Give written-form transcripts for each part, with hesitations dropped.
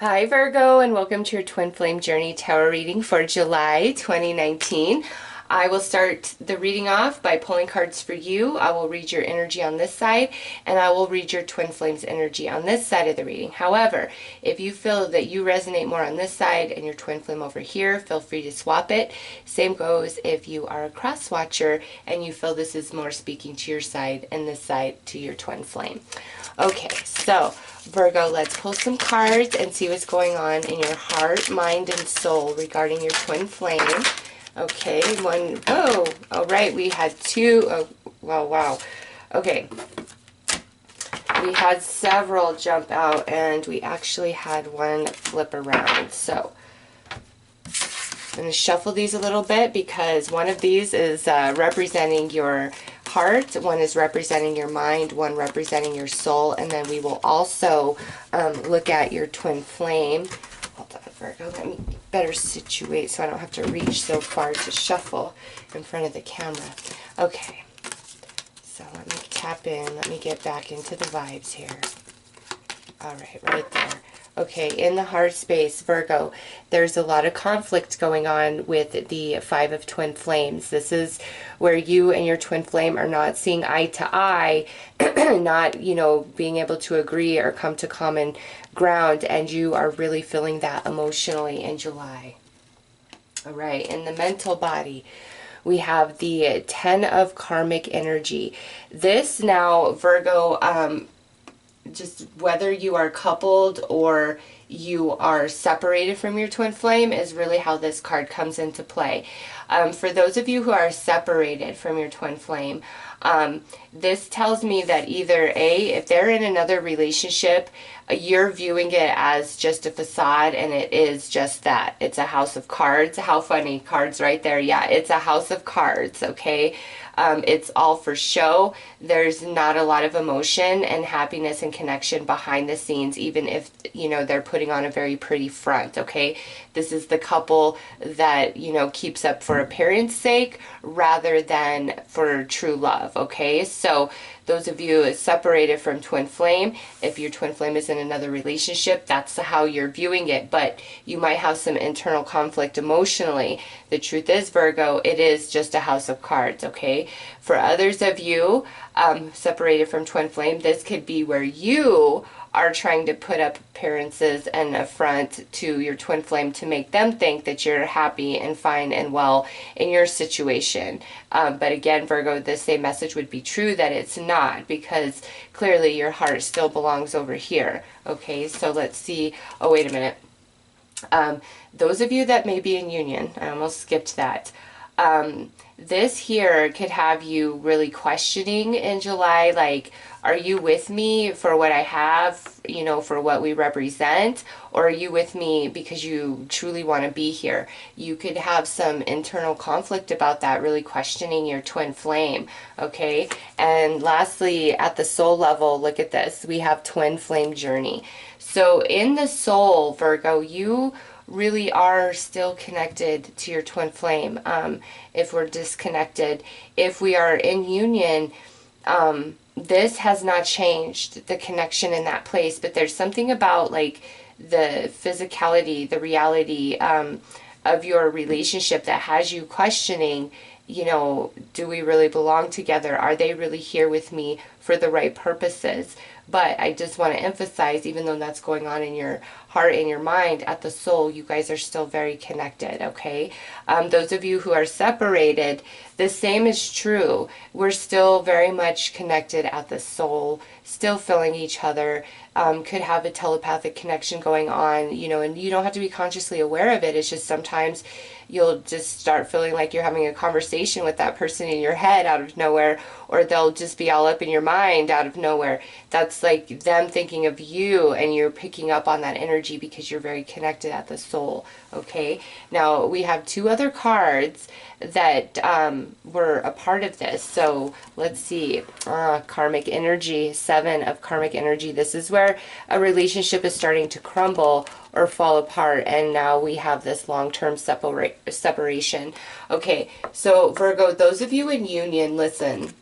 Hi Virgo, and welcome to your Twin Flame Journey Tarot reading for July 2019. I will start the reading off by pulling cards for you. I will read your energy on this side, and I will read your Twin Flames energy on this side of the reading. However, if you feel that you resonate more on this side and your Twin Flame over here, feel free to swap it. Same goes if you are a cross watcher and you feel this is more speaking to your side and this side to your Twin Flame. Okay, so Virgo, let's pull some cards and see what's going on in your heart, mind, and soul regarding your twin flame. Okay, all right, we had two. Oh, wow. Okay, we had several jump out, and we actually had one flip around. So I'm going to shuffle these a little bit because one of these is representing your heart, one is representing your mind, one representing your soul, and then we will also look at your twin flame. Hold on, Virgo, let me better situate so I don't have to reach so far to shuffle in front of the camera. Okay, so let me tap in, let me get back into the vibes here. All right there. Okay, in the heart space, Virgo, there's a lot of conflict going on with the Five of Twin Flames. This is where you and your twin flame are not seeing eye to eye, not, being able to agree or come to common ground, and you are really feeling that emotionally in July. All right, in the mental body, we have the Ten of Karmic Energy. This now, Virgo, just whether you are coupled or you are separated from your twin flame is really how this card comes into play. For those of you who are separated from your twin flame, this tells me that either A, if they're in another relationship, you're viewing it as just a facade, and it is just that. It's a house of cards. How funny, cards right there. Yeah, it's a house of cards, okay? It's all for show. There's not a lot of emotion and happiness and connection behind the scenes, even if, they're putting on a very pretty front, okay? This is the couple that, keeps up for appearance sake rather than for true love, okay? So those of you separated from twin flame, if your twin flame is in another relationship, that's how you're viewing it, but you might have some internal conflict emotionally. The truth is, Virgo, it is just a house of cards, okay? For others of you separated from twin flame, this could be where you are trying to put up appearances and a front to your twin flame to make them think that you're happy and fine and well in your situation. But again, Virgo, the same message would be true that it's not, because clearly your heart still belongs over here. Okay, so let's see. Oh, wait a minute. Those of you that may be in union, I almost skipped that. This here could have you really questioning in July, like, are you with me for what I have, for what we represent, or are you with me because you truly want to be here? You could have some internal conflict about that, really questioning your twin flame, okay? And lastly, at the soul level, look at this. We have twin flame journey. So in the soul, Virgo, you really are still connected to your twin flame. If we're disconnected, if we are in union, this has not changed the connection in that place, but there's something about like the physicality, the reality of your relationship that has you questioning, do we really belong together? Are they really here with me for the right purposes? But I just want to emphasize, even though that's going on in your heart and your mind, at the soul, you guys are still very connected, okay? Those of you who are separated, the same is true. We're still very much connected at the soul, still feeling each other, could have a telepathic connection going on, and you don't have to be consciously aware of it. It's just sometimes you'll just start feeling like you're having a conversation with that person in your head out of nowhere, or they'll just be all up in your mind out of nowhere. That's like them thinking of you, and you're picking up on that energy because you're very connected at the soul, okay? Now, we have two other cards that were a part of this. So let's see. Karmic energy, Seven of Karmic Energy. This is where a relationship is starting to crumble or fall apart, and now we have this long-term separation. Okay, so Virgo, those of you in union, listen.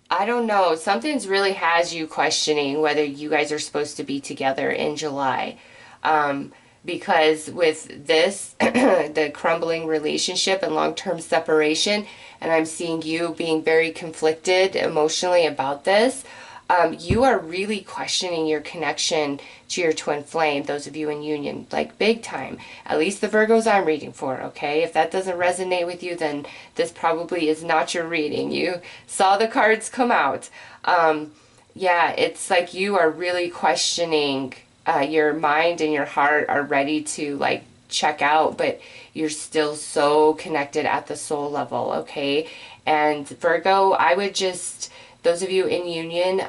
I don't know. Something's really has you questioning whether you guys are supposed to be together in July. Um, because with this, the crumbling relationship and long-term separation, and I'm seeing you being very conflicted emotionally about this, you are really questioning your connection to your twin flame, those of you in union, like big time. At least the Virgos I'm reading for, okay? If that doesn't resonate with you, then this probably is not your reading. You saw the cards come out. Yeah, it's like you are really questioning, your mind and your heart are ready to like check out, but you're still so connected at the soul level, okay? And Virgo, I would just, those of you in union,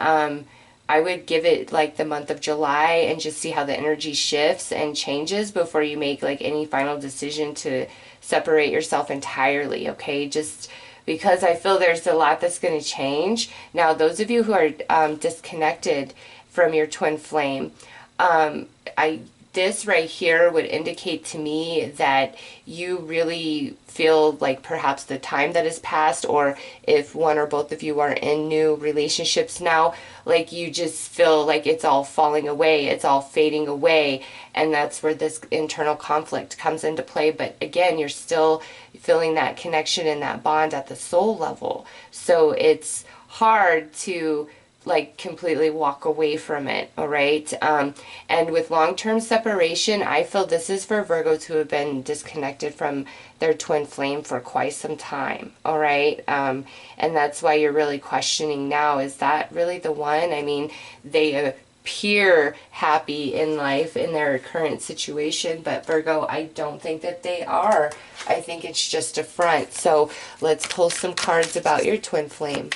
I would give it like the month of July and just see how the energy shifts and changes before you make like any final decision to separate yourself entirely, okay? Just because I feel there's a lot that's going to change. Now, those of you who are disconnected from your twin flame, I this right here would indicate to me that you really feel like perhaps the time that has passed, or if one or both of you are in new relationships now, like you just feel like it's all falling away, it's all fading away, and that's where this internal conflict comes into play. But again, you're still feeling that connection and that bond at the soul level, so it's hard to like completely walk away from it, all right? And with long-term separation, I feel this is for Virgos who have been disconnected from their twin flame for quite some time, all right? And that's why you're really questioning now, is that really the one? I mean, they appear happy in life in their current situation, but Virgo, I don't think that they are. I think it's just a front. So let's pull some cards about your twin flame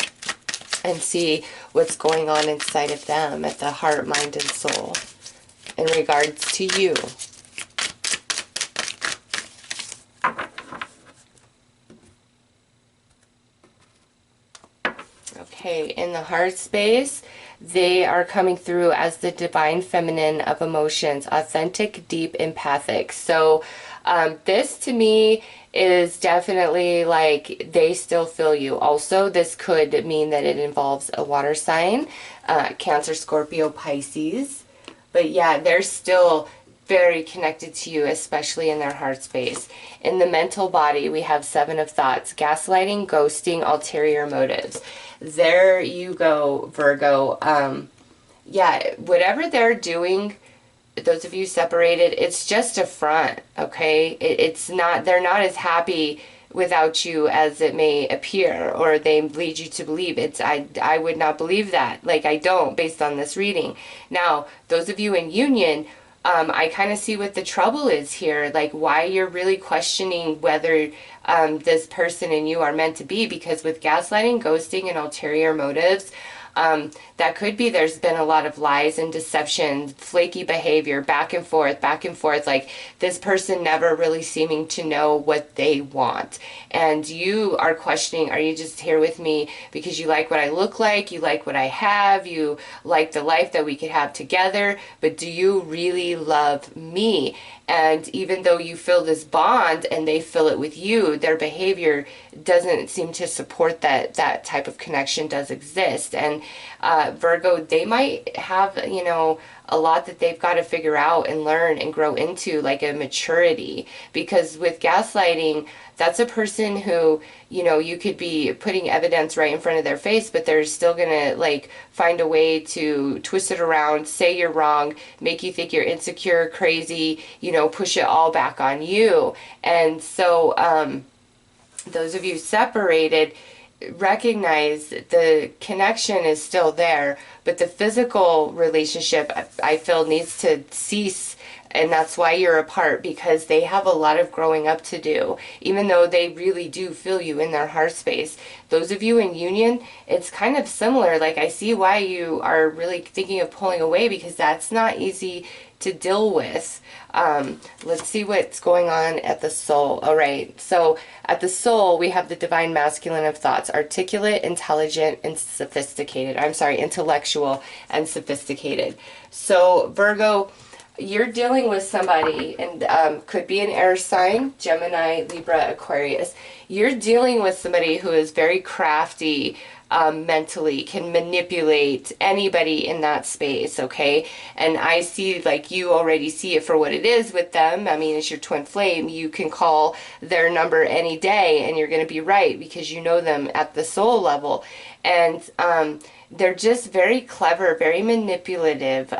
and see what's going on inside of them at the heart, mind, and soul in regards to you. Okay, in the heart space, they are coming through as the divine feminine of emotions, authentic, deep, empathic. So this to me is definitely like they still feel you. Also, this could mean that it involves a water sign, Cancer, Scorpio, Pisces. But yeah, they're still very connected to you, especially in their heart space. In the mental body, we have 7 of thoughts, gaslighting, ghosting, ulterior motives. There you go, Virgo. Yeah, whatever they're doing, those of you separated, it's just a front, okay? It's not, they're not as happy without you as it may appear, or they lead you to believe. I would not believe that. Like, I don't, based on this reading. Now, those of you in union, I kind of see what the trouble is here, like why you're really questioning whether this person and you are meant to be, because with gaslighting, ghosting, and ulterior motives, that could be there's been a lot of lies and deception, flaky behavior, back and forth, like this person never really seeming to know what they want. And you are questioning, are you just here with me because you like what I look like, you like what I have, you like the life that we could have together, but do you really love me? And even though you feel this bond and they feel it with you, their behavior doesn't seem to support that type of connection does exist. And Virgo, they might have, you know, a lot that they've got to figure out and learn and grow into, like a maturity. Because with gaslighting, that's a person who, you know, you could be putting evidence right in front of their face, but they're still gonna like find a way to twist it around, say you're wrong, make you think you're insecure, crazy, you know, push it all back on you. And so those of you separated, recognize the connection is still there, but the physical relationship, I feel, needs to cease. And that's why you're apart, because they have a lot of growing up to do, even though they really do feel you in their heart space. Those of you in union, it's kind of similar. Like, I see why you are really thinking of pulling away, because that's not easy to deal with. Let's see what's going on at the soul. All right, so at the soul, we have the divine masculine of thoughts, articulate, intelligent, and sophisticated. I'm sorry, intellectual and sophisticated. So Virgo, you're dealing with somebody, and could be an air sign, Gemini, Libra, Aquarius. You're dealing with somebody who is very crafty, mentally, can manipulate anybody in that space, okay? And I see, like, you already see it for what it is with them. I mean, it's your twin flame. You can call their number any day and you're going to be right because you know them at the soul level. And they're just very clever, very manipulative,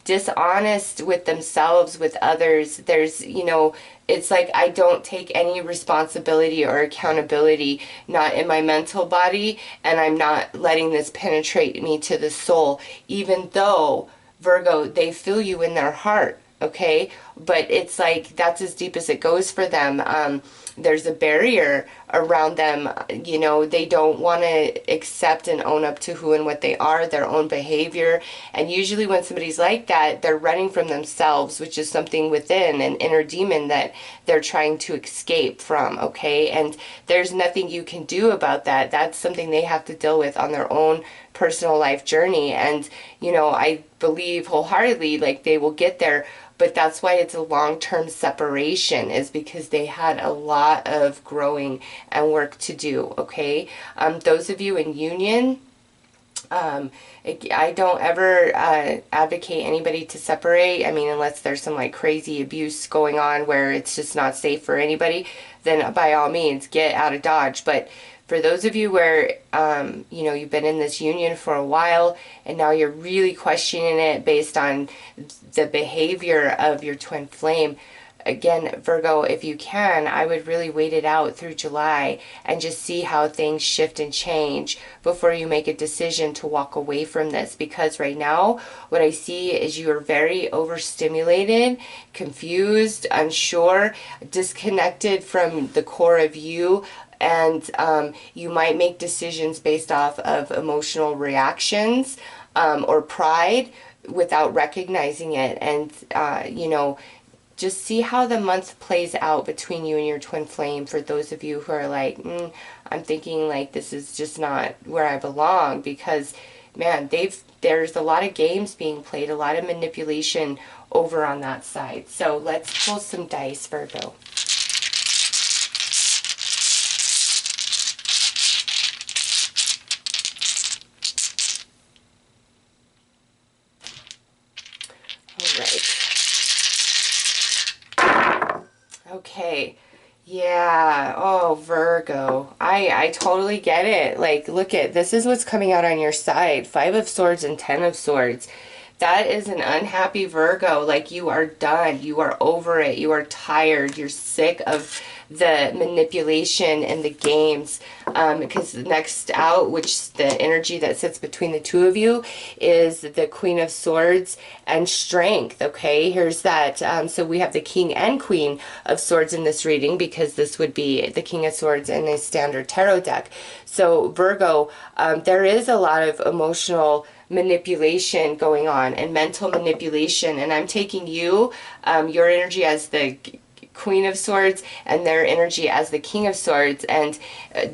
dishonest with themselves, with others. There's, you know, it's like I don't take any responsibility or accountability, not in my mental body, and I'm not letting this penetrate me to the soul, even though, Virgo, they feel you in their heart, okay? But it's like that's as deep as it goes for them. There's a barrier around them. You know, they don't want to accept and own up to who and what they are, their own behavior. And usually when somebody's like that, they're running from themselves, which is something within, an inner demon that they're trying to escape from, okay? And there's nothing you can do about that. That's something they have to deal with on their own personal life journey. And, you know, I believe wholeheartedly, like, they will get there. But that's why it's a long-term separation, is because they had a lot of growing and work to do, okay? Those of you in union, I don't ever advocate anybody to separate. I mean, unless there's some like crazy abuse going on where it's just not safe for anybody, then by all means, get out of Dodge. But for those of you where, you know, you've been in this union for a while and now you're really questioning it based on the behavior of your twin flame, again, Virgo, if you can, I would really wait it out through July and just see how things shift and change before you make a decision to walk away from this. Because right now, what I see is you are very overstimulated, confused, unsure, disconnected from the core of you. And you might make decisions based off of emotional reactions or pride without recognizing it. And, you know, just see how the month plays out between you and your twin flame. For those of you who are like, I'm thinking like this is just not where I belong, because, man, there's a lot of games being played, a lot of manipulation over on that side. So let's pull some dice, Virgo. Okay, yeah, oh, Virgo, I totally get it. Like, look at, this is what's coming out on your side. 5 of Swords and 10 of Swords. That is an unhappy Virgo. Like, you are done. You are over it. You are tired. You're sick of the manipulation and the games. Because next out, which the energy that sits between the two of you, is the Queen of Swords and Strength. Okay, here's that. So we have the King and Queen of Swords in this reading, because this would be the King of Swords in a standard tarot deck. So Virgo, there is a lot of emotional manipulation going on and mental manipulation, and I'm taking you, your energy as the Queen of Swords and their energy as the King of Swords, and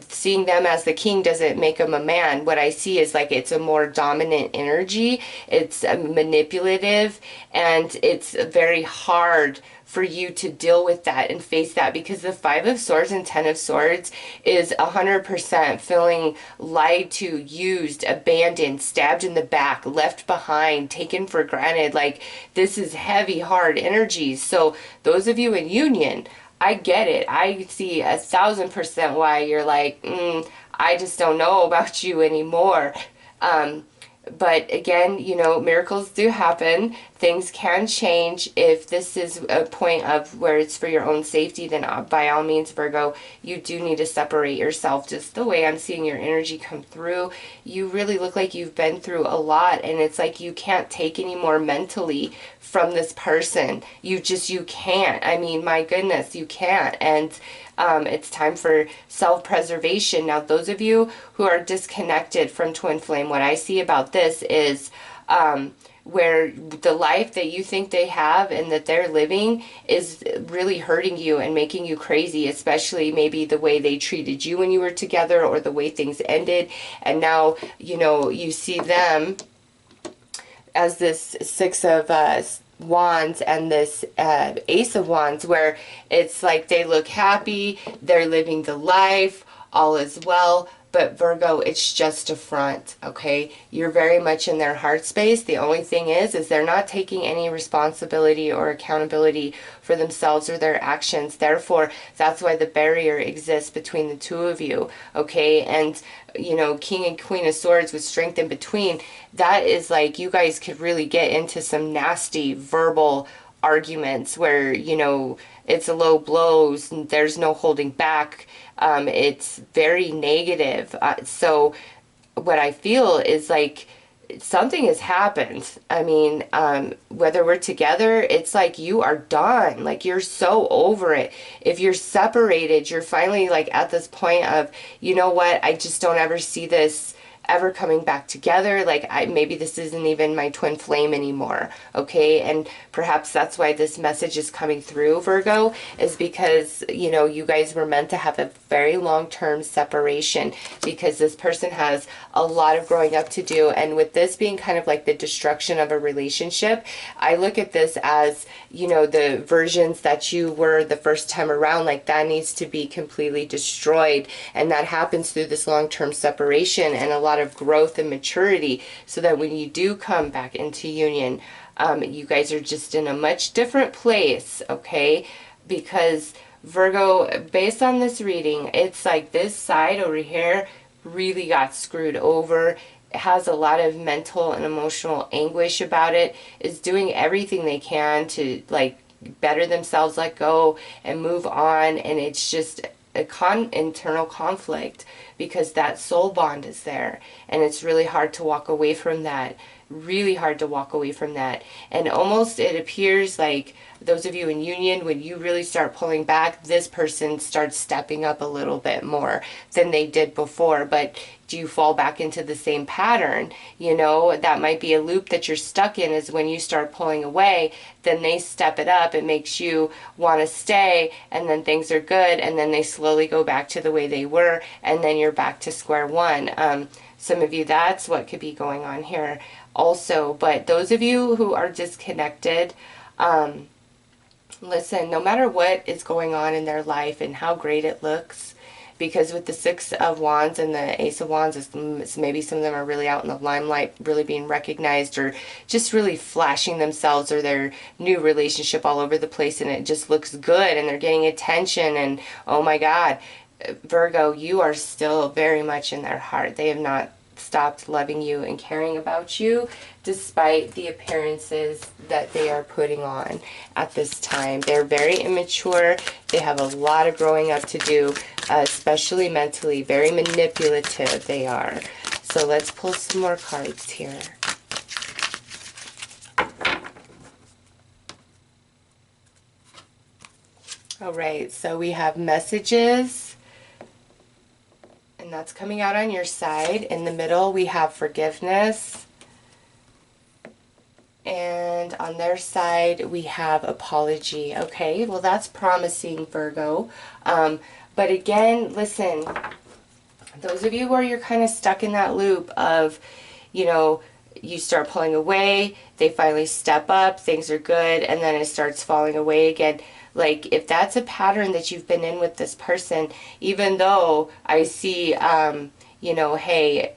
seeing them as the king doesn't make them a man. What I see is like it's a more dominant energy, it's manipulative, and it's very hard for you to deal with that and face that, because the 5 of Swords and 10 of Swords is 100% feeling lied to, used, abandoned, stabbed in the back, left behind, taken for granted. Like, this is heavy, hard energies. So those of you in union, I get it. I see 1,000% why you're like, I just don't know about you anymore. But again, you know, miracles do happen. Things can change. If this is a point of where it's for your own safety, then by all means, Virgo, you do need to separate yourself. Just the way I'm seeing your energy come through, you really look like you've been through a lot, and it's like you can't take any more mentally from this person. You can't. I mean, my goodness, you can't. And it's time for self-preservation. Now, those of you who are disconnected from twin flame, what I see about this is where the life that you think they have and that they're living is really hurting you and making you crazy, especially maybe the way they treated you when you were together or the way things ended. And now, you know, you see them as this 6 of Wands and this Ace of Wands, where it's like they look happy, they're living the life, all is well, but Virgo, it's just a front, okay? You're very much in their heart space. The only thing is they're not taking any responsibility or accountability for themselves or their actions. Therefore, that's why the barrier exists between the two of you, okay? And you know, King and Queen of Swords with Strength in between, that is like you guys could really get into some nasty verbal arguments where, you know, it's a low blows and there's no holding back. It's very negative. So what I feel is like something has happened. I mean, whether we're together, it's like you are done. Like you're so over it. If you're separated, you're finally like at this point of, you know what, I just don't ever see this ever coming back together. Like maybe this isn't even my twin flame anymore, okay? And perhaps that's why this message is coming through, Virgo, is because, you know, you guys were meant to have a very long-term separation, because this person has a lot of growing up to do. And with this being kind of like the destruction of a relationship, I look at this as, you know, the versions that you were the first time around, like that needs to be completely destroyed. And that happens through this long-term separation and a lot of growth and maturity, so that when you do come back into union, you guys are just in a much different place, okay? Because Virgo, based on this reading, it's like this side over here really got screwed over. It has a lot of mental and emotional anguish about it, is doing everything they can to like better themselves, let go and move on. And it's just a internal conflict, because that soul bond is there, and it's really hard to walk away from that. Really hard to walk away from that. And almost it appears like those of you in union, when you really start pulling back, this person starts stepping up a little bit more than they did before. But do you fall back into the same pattern? You know, that might be a loop that you're stuck in, is when you start pulling away, then they step it up. It makes you want to stay, and then things are good, and then they slowly go back to the way they were, and then you're back to square one. Some of you, that's what could be going on here also. But those of you who are disconnected, listen, no matter what is going on in their life and how great it looks, because with the Six of Wands and the Ace of Wands, it's maybe some of them are really out in the limelight, really being recognized, or just really flashing themselves or their new relationship all over the place, and it just looks good and they're getting attention, and oh my God, Virgo, you are still very much in their heart. They have not stopped loving you and caring about you, despite the appearances that they are putting on at this time. They're very immature. They have a lot of growing up to do, especially mentally. Very manipulative they are. So let's pull some more cards here. All right, so we have messages, and that's coming out on your side. In the middle, we have forgiveness. And on their side, we have apology. Okay, well, that's promising, Virgo. But again, listen, those of you where you're kind of stuck in that loop of, you know, you start pulling away, they finally step up, things are good, and then it starts falling away again. Like, if that's a pattern that you've been in with this person, even though I see, you know, hey,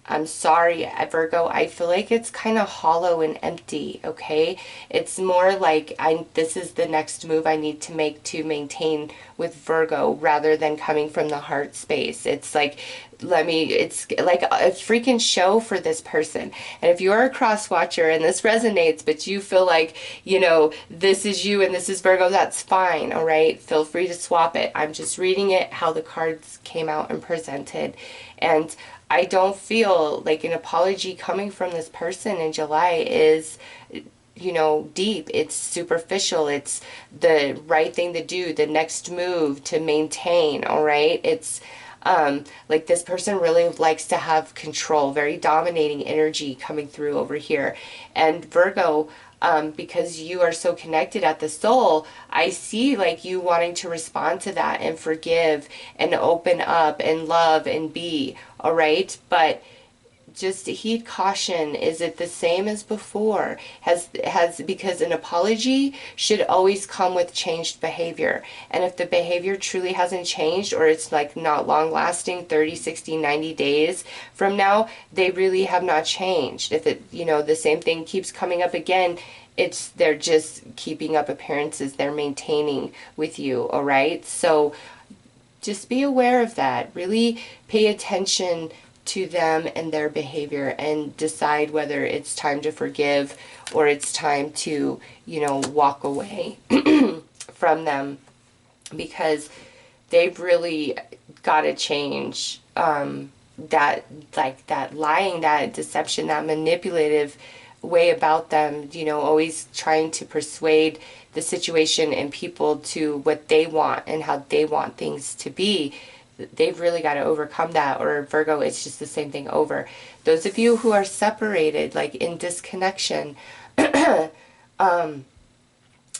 I'm sorry, Virgo, I feel like it's kind of hollow and empty, okay? It's more like this is the next move I need to make to maintain with Virgo, rather than coming from the heart space. It's like, it's like a freaking show for this person. And if you're a cross watcher and this resonates, but you feel like, you know, this is you and this is Virgo, that's fine, all right? Feel free to swap it. I'm just reading it how the cards came out and presented. And I don't feel like an apology coming from this person in July is, you know, deep. It's superficial. It's the right thing to do, the next move to maintain, all right? It's like this person really likes to have control, very dominating energy coming through over here. And Virgo, because you are so connected at the soul, I see like you wanting to respond to that and forgive and open up and love and be, all right? But just heed caution. Is it the same as before? Because an apology should always come with changed behavior. And if the behavior truly hasn't changed, or it's like not long lasting, 30, 60, 90 days from now, they really have not changed. If it, the same thing keeps coming up again, they're just keeping up appearances. They're maintaining with you, all right? So just be aware of that. Really pay attention to them and their behavior, and decide whether it's time to forgive or it's time to, walk away from them, because they've really got to change. That lying, that deception, that manipulative way about them, always trying to persuade the situation and people to what they want and how they want things to be. They've really got to overcome that. Or Virgo, it's just the same thing over. Those of you who are separated, like in disconnection,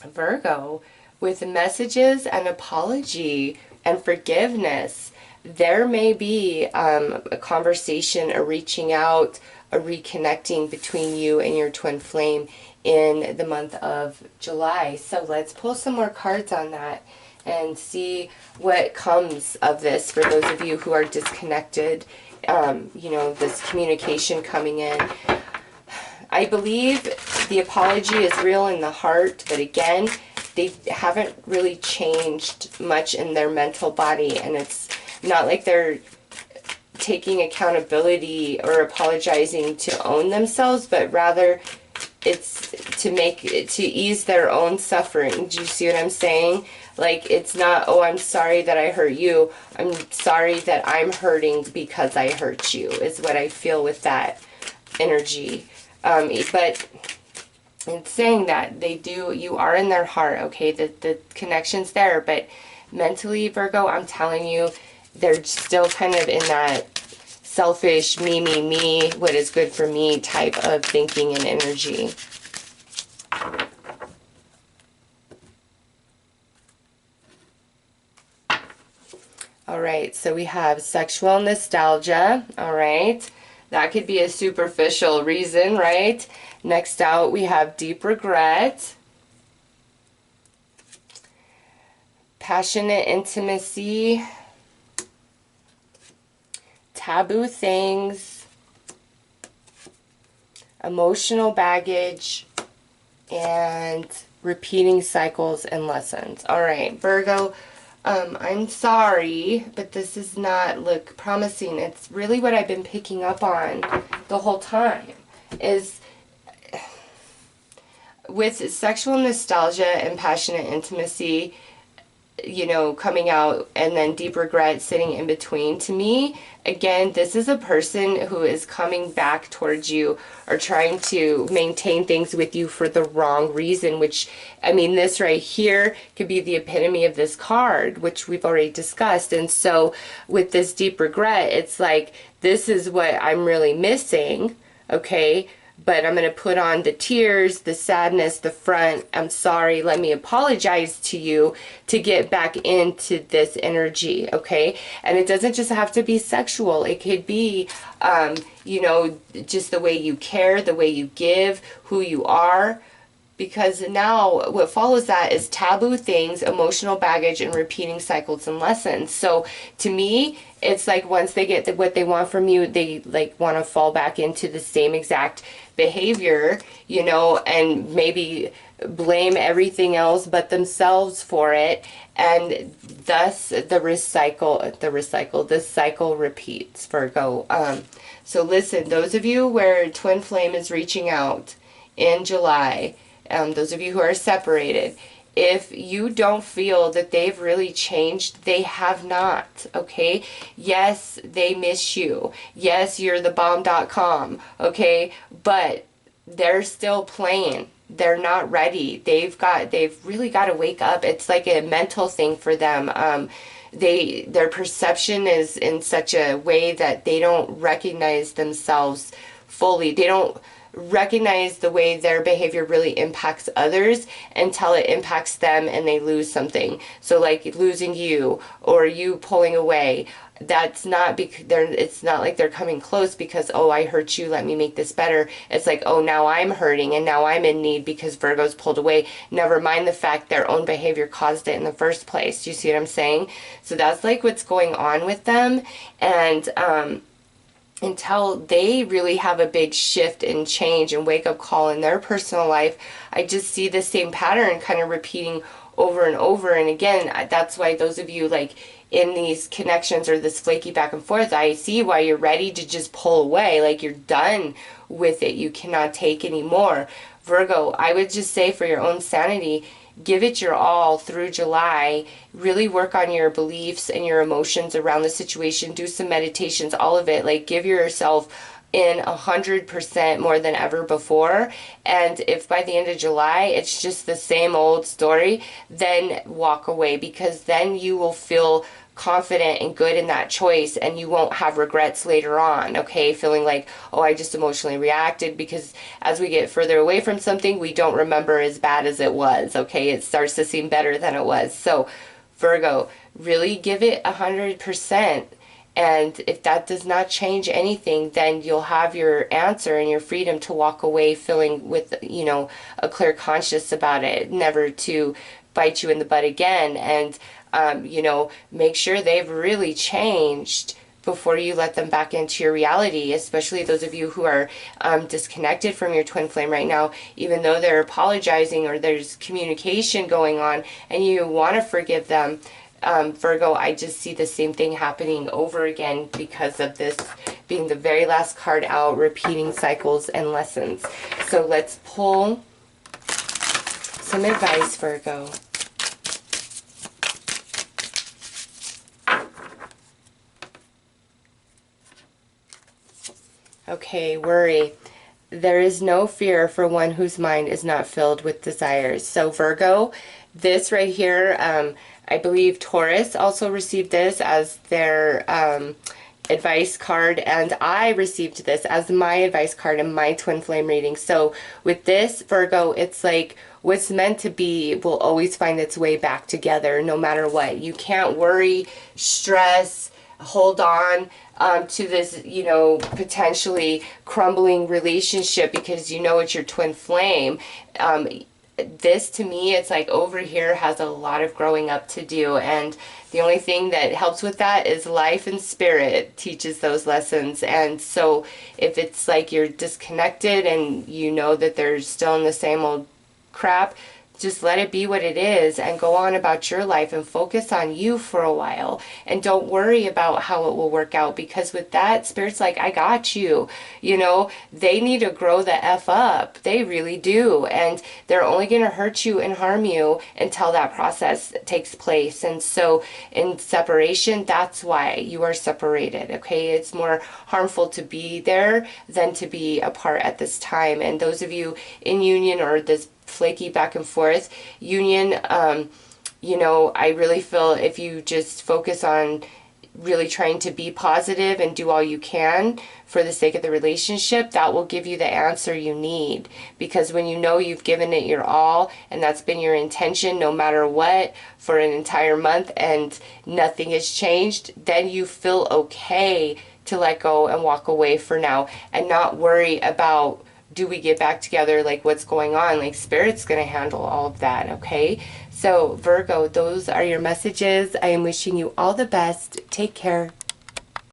Virgo, with messages and apology and forgiveness, there may be a conversation, a reaching out, a reconnecting between you and your twin flame in the month of July. So let's pull some more cards on that and see what comes of this for those of you who are disconnected. This communication coming in. I believe the apology is real in the heart, but again, they haven't really changed much in their mental body, and it's not like they're taking accountability or apologizing to own themselves, but rather it's to ease their own suffering. Do you see what I'm saying? Like, it's not, oh, I'm sorry that I hurt you. I'm sorry that I'm hurting because I hurt you, is what I feel with that energy. But in saying that, you are in their heart, okay? The connection's there, but mentally, Virgo, I'm telling you, they're still kind of in that selfish, me, what is good for me type of thinking and energy. All right, so we have sexual nostalgia, all right? That could be a superficial reason, right? Next out, we have deep regret, passionate intimacy, taboo things, emotional baggage, and repeating cycles and lessons. All right, Virgo, I'm sorry, but this does not look promising. It's really what I've been picking up on the whole time, is with sexual nostalgia and passionate intimacy, coming out, and then deep regret sitting in between. To me, again, this is a person who is coming back towards you or trying to maintain things with you for the wrong reason, which, I mean, this right here could be the epitome of this card, which we've already discussed. And so with this deep regret, it's like, this is what I'm really missing, okay? But I'm going to put on the tears, the sadness, the front, I'm sorry, let me apologize to you, to get back into this energy, okay? And it doesn't just have to be sexual. It could be, just the way you care, the way you give, who you are. Because now what follows that is taboo things, emotional baggage, and repeating cycles and lessons. So to me, it's like once they get what they want from you, they like want to fall back into the same exact behavior, and maybe blame everything else but themselves for it. And thus the cycle repeats, Virgo. So listen, those of you where twin flame is reaching out in July, those of you who are separated, if you don't feel that they've really changed, they have not, okay? Yes, they miss you. Yes, you're the bomb.com, okay? But they're still playing. They're not ready. They've really got to wake up. It's like a mental thing for them. Their perception is in such a way that they don't recognize themselves fully. They don't recognize the way their behavior really impacts others until it impacts them and they lose something. So like losing you or you pulling away, that's not because it's not like they're coming close because, oh, I hurt you, let me make this better. It's like, oh, now I'm hurting and now I'm in need because Virgo's pulled away. Never mind the fact their own behavior caused it in the first place. Do you see what I'm saying? So that's like what's going on with them. And until they really have a big shift and change and wake up call in their personal life, I just see the same pattern kind of repeating over and over. And again, that's why those of you like in these connections or this flaky back and forth, I see why you're ready to just pull away. Like you're done with it. You cannot take anymore. Virgo, I would just say for your own sanity, give it your all through July. Really work on your beliefs and your emotions around the situation. Do some meditations, all of it. Like give yourself in 100% more than ever before. And if by the end of July it's just the same old story, then walk away, because then you will feel confident and good in that choice and you won't have regrets later on, okay? Feeling like, oh, I just emotionally reacted, because as we get further away from something, we don't remember as bad as it was, okay? It starts to seem better than it was. So Virgo, really give it 100%. And if that does not change anything, then you'll have your answer and your freedom to walk away feeling with, you know, a clear conscience about it, never to bite you in the butt again. And, you know, make sure they've really changed before you let them back into your reality, especially those of you who are disconnected from your twin flame right now, even though they're apologizing or there's communication going on and you want to forgive them. Virgo, I just see the same thing happening over again because of this being the very last card out, repeating cycles and lessons. So let's pull some advice, Virgo. Okay, worry. There is no fear for one whose mind is not filled with desires. So Virgo, this right here, I believe Taurus also received this as their advice card, and I received this as my advice card in my twin flame reading. So with this, Virgo, it's like what's meant to be will always find its way back together no matter what. You can't worry, stress, hold on to this, you know, potentially crumbling relationship because you know it's your twin flame. This to me, it's like over here has a lot of growing up to do, and the only thing that helps with that is life and spirit teaches those lessons. And so if it's like you're disconnected and you know that they're still in the same old crap, just let it be what it is and go on about your life and focus on you for a while. And don't worry about how it will work out, because with that, Spirit's like, I got you. You know, they need to grow the F up. They really do. And they're only going to hurt you and harm you until that process takes place. And so in separation, that's why you are separated, okay? It's more harmful to be there than to be apart at this time. And those of you in union or this flaky back and forth union, you know, I really feel if you just focus on really trying to be positive and do all you can for the sake of the relationship, that will give you the answer you need. Because when you know you've given it your all and that's been your intention no matter what for an entire month and nothing has changed, then you feel okay to let go and walk away for now and not worry about, do we get back together, like what's going on? Like Spirit's going to handle all of that, okay? So Virgo, those are your messages. I am wishing you all the best. Take care.